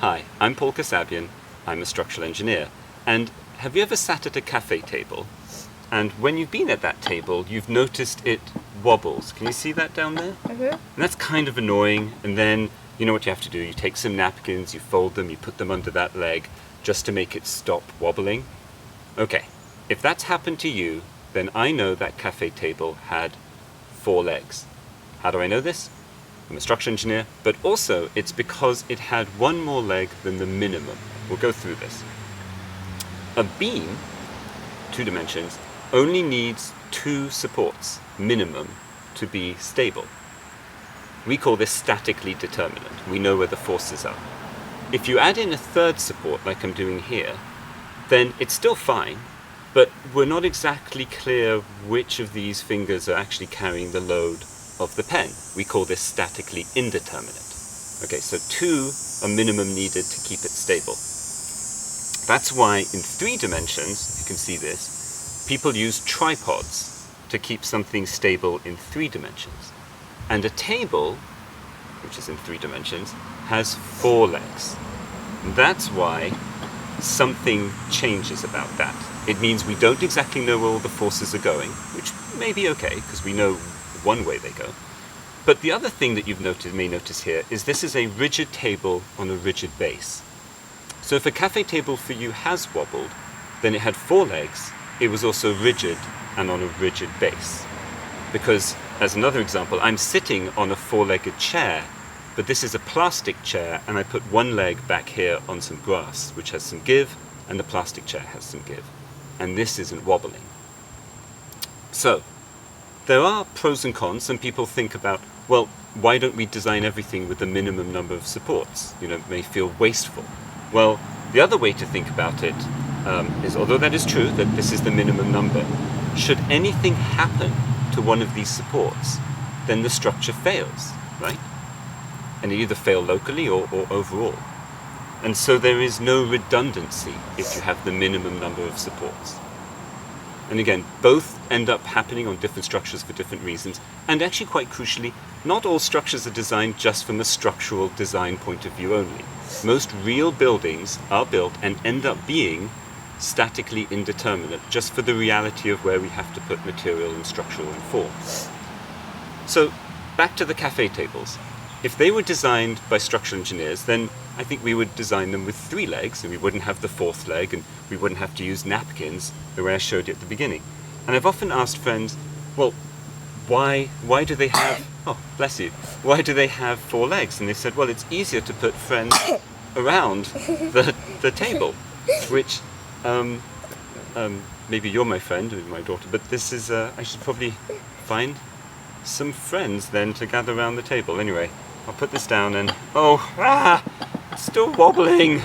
Hi, I'm Paul Kasabian. I'm a structural engineer. And have you ever sat at a cafe table? And when you've been at that table, you've noticed it wobbles. Can you see that down there? Mm-hmm. And that's kind of annoying. And then you know what you have to do. You take some napkins, you fold them, you put them under that leg just to make it stop wobbling. Okay, if that's happened to you, then I know that cafe table had 4 legs. How do I know this? I'm a structural engineer, but also it's because it had one more leg than the minimum. We'll go through this. A beam, 2 dimensions, only needs 2 supports, minimum, to be stable. We call this statically determinate. We know where the forces are. If you add in a 3rd support, like I'm doing here, then it's still fine, but we're not exactly clear which of these fingers are actually carrying the load of the pen. We call this statically indeterminate. Okay, so 2 are minimum needed to keep it stable. That's why in 3 dimensions, you can see this, people use tripods to keep something stable in 3 dimensions. And a table, which is in 3 dimensions, has 4 legs. And that's why something changes about that. It means we don't exactly know where all the forces are going, which may be okay, because we know one way they go. But the other thing that you may notice here is this is a rigid table on a rigid base. So if a cafe table for you has wobbled, then it had 4 legs, it was also rigid and on a rigid base. Because, as another example, I'm sitting on a 4-legged chair, but this is a plastic chair, and I put one leg back here on some grass, which has some give, and the plastic chair has some give. And this isn't wobbling. So, there are pros and cons. Some people think about, well, why don't we design everything with the minimum number of supports? You know, it may feel wasteful. Well, the other way to think about it is, although that is true, that this is the minimum number, should anything happen to one of these supports, then the structure fails, right? And it either fail locally or overall. And so there is no redundancy if you have the minimum number of supports. And again, both end up happening on different structures for different reasons. And actually, quite crucially, not all structures are designed just from a structural design point of view only. Most real buildings are built and end up being statically indeterminate, just for the reality of where we have to put material and structural and form. So, back to the cafe tables. If they were designed by structural engineers, then I think we would design them with 3 legs, and we wouldn't have the 4th leg, and we wouldn't have to use napkins, the way I showed you at the beginning. And I've often asked friends, well, why do they have, oh, bless you, why do they have 4 legs? And they said, well, it's easier to put friends around the table, which, maybe you're my friend, or my daughter, but this is, I should probably find some friends then to gather around the table. Anyway, I'll put this down and, it's still wobbling.